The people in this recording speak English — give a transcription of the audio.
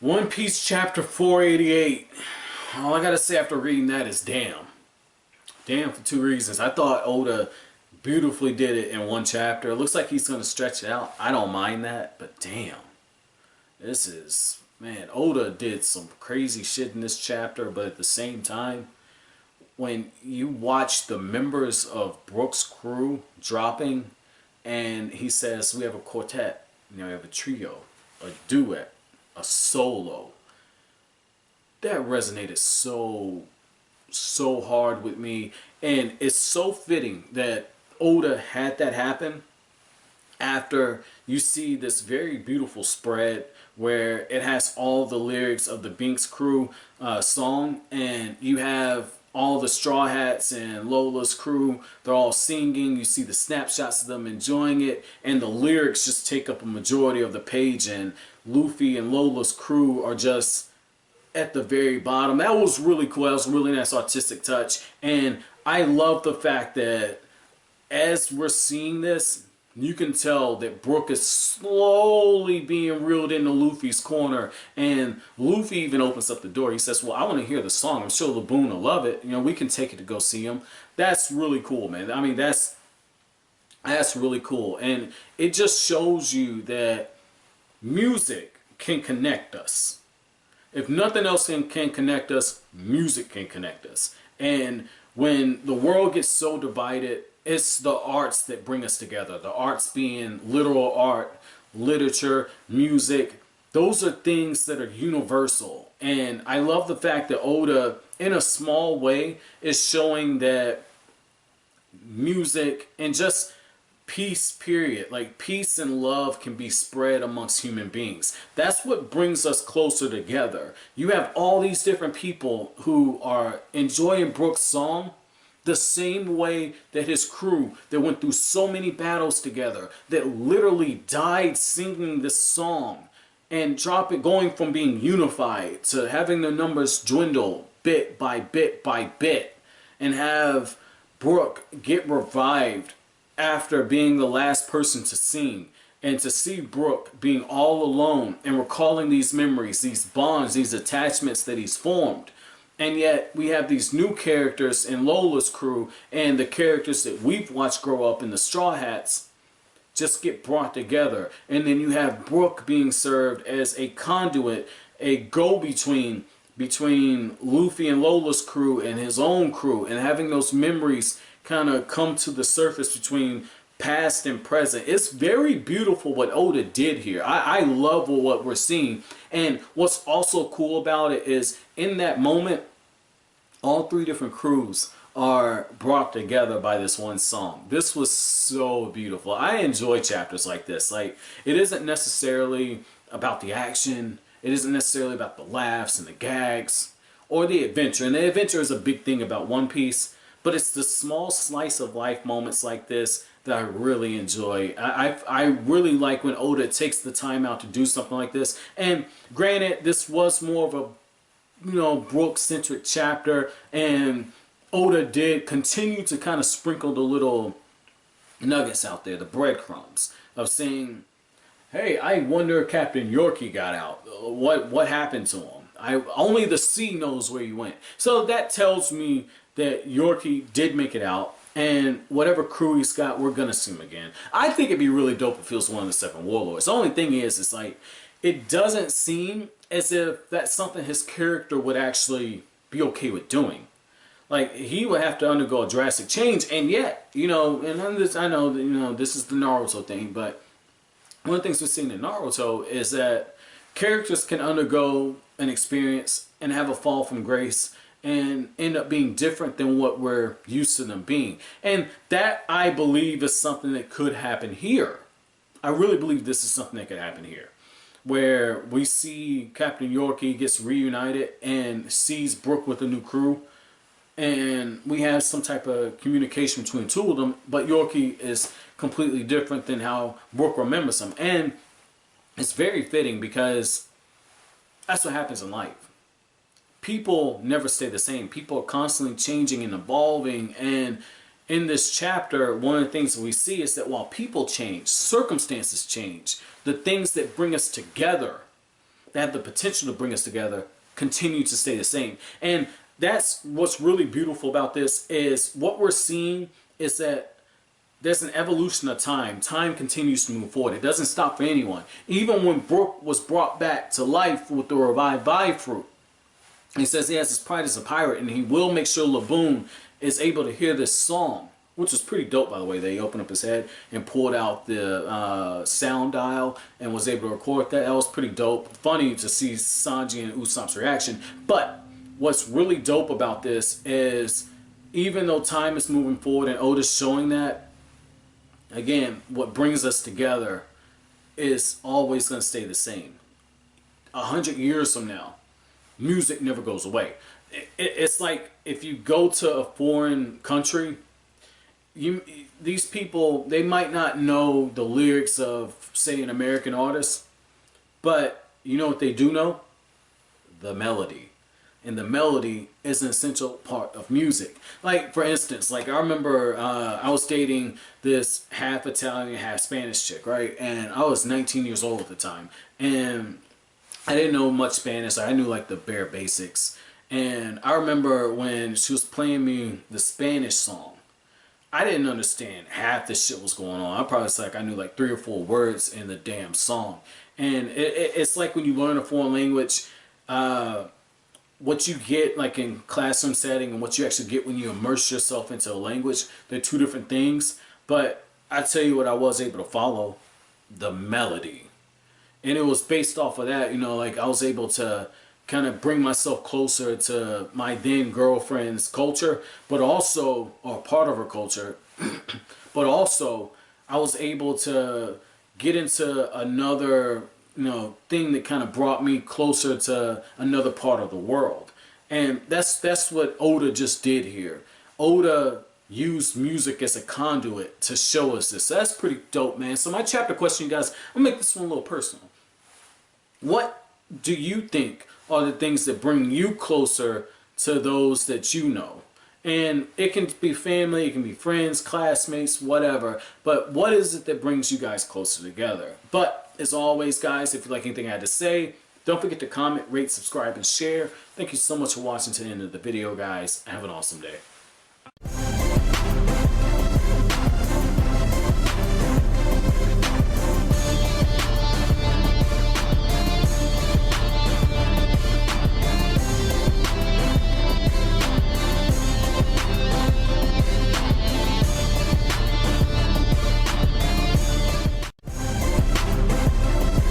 One Piece chapter 488. All I gotta say after reading that is damn. Damn for two reasons. I thought Oda beautifully did it in one chapter. It looks like he's gonna stretch it out. I don't mind that, but damn. This is, man, Oda did some crazy shit in this chapter, but at the same time, when you watch the members of Brook's crew dropping, and he says, we have a quartet, we have a trio, a duet, a solo. That resonated so hard with me, and it's so fitting that Oda had that happen after you see this very beautiful spread where it has all the lyrics of the Binks crew song, and you have all the Straw Hats and Lola's crew, they're all singing. You see the snapshots of them enjoying it, and the lyrics just take up a majority of the page, and Luffy and Lola's crew are just at the very bottom. That was really cool. That was a really nice artistic touch, and I love the fact that as we're seeing this, you can tell that Brook is slowly being reeled into Luffy's corner, and Luffy even opens up the door. He says, well, I want to hear the song. I'm sure Laboon will love it. We can take it to go see him. That's really cool, man. I mean, that's really cool, and it just shows you that music can connect us. If nothing else can connect us, music can connect us. And when the world gets so divided, it's the arts that bring us together. The arts being literal art, literature, music. Those are things that are universal. And I love the fact that Oda, in a small way, is showing that music and just peace, period, like peace and love can be spread amongst human beings. That's what brings us closer together. You have all these different people who are enjoying Brook's song the same way that his crew that went through so many battles together, that literally died singing this song, and going from being unified to having their numbers dwindle bit by bit by bit, and have Brook get revived after being the last person to sing, and to see Brook being all alone and recalling these memories, these bonds, these attachments that he's formed. And yet we have these new characters in Lola's crew, and the characters that we've watched grow up in the Straw Hats just get brought together. And then you have Brook being served as a conduit, a go-between between Luffy and Lola's crew and his own crew, and having those memories kind of come to the surface between past and present. It's very beautiful what Oda did here. I love what we're seeing. And what's also cool about it is in that moment, all three different crews are brought together by this one song. This was so beautiful. I enjoy chapters like this. Like, it isn't necessarily about the action. It isn't necessarily about the laughs and the gags or the adventure. And the adventure is a big thing about One Piece. But it's the small slice of life moments like this that I really enjoy. I really like when Oda takes the time out to do something like this. And granted, this was more of a Brook-centric chapter, and Oda did continue to kind of sprinkle the little nuggets out there, the breadcrumbs of saying, hey, I wonder if Captain Yorkie got out. What happened to him? Only the sea knows where he went. So that tells me that Yorkie did make it out, and whatever crew he's got, we're gonna see him again. I think it'd be really dope if he was one of the 7 warlords. The only thing is, it's like, it doesn't seem as if that's something his character would actually be okay with doing. Like, he would have to undergo a drastic change, and yet, and I know that, this is the Naruto thing, but one of the things we've seen in Naruto is that characters can undergo an experience and have a fall from grace and end up being different than what we're used to them being. And that, I believe, is something that could happen here. I really believe this is something that could happen here, where we see Captain Yorkie gets reunited and sees Brook with a new crew, and we have some type of communication between the two of them, but Yorkie is completely different than how Brook remembers him. And it's very fitting, because that's what happens in life. People never stay the same. People are constantly changing and evolving, and in this chapter, one of the things that we see is that while people change, circumstances change, the things that bring us together that have the potential to bring us together continue to stay the same. And that's what's really beautiful about this, is what we're seeing is that there's an evolution of time. Time continues to move forward. It doesn't stop for anyone. Even when Brook was brought back to life with the revived vibe fruit, he says he has his pride as a pirate, and he will make sure Laboon is able to hear this song, which was pretty dope, by the way. They opened up his head and pulled out the sound dial and was able to record that. That was pretty dope. Funny to see Sanji and Usopp's reaction. But what's really dope about this is, even though time is moving forward and Oda's showing that, again, what brings us together is always going to stay the same. 100 years from now, music never goes away. It's like if you go to a foreign country, these people, they might not know the lyrics of, say, an American artist, but you know what they do know? The melody. And the melody is an essential part of music. Like, for instance, like I remember I was dating this half Italian, half Spanish chick, right? And I was 19 years old at the time. And I didn't know much Spanish. I knew like the bare basics. And I remember when she was playing me the Spanish song, I didn't understand half the shit was going on. I probably was like, I knew like 3 or 4 words in the damn song. And it's like when you learn a foreign language, what you get like in classroom setting and what you actually get when you immerse yourself into a language, they're 2 different things. But I tell you what, I was able to follow: the melody. And it was based off of that, you know, like I was able to kind of bring myself closer to my then girlfriend's culture, but also, or part of her culture, but also I was able to get into another, you know, thing that kind of brought me closer to another part of the world. And that's what Oda just did here. Oda used music as a conduit to show us this. So that's pretty dope, man. So my chapter question, you guys, I'll make this one a little personal. What do you think are the things that bring you closer to those that you know? And it can be family, it can be friends, classmates, whatever. But what is it that brings you guys closer together? But as always, guys, if you like anything I had to say, don't forget to comment, rate, subscribe, and share. Thank you so much for watching to the end of the video, guys. Have an awesome day.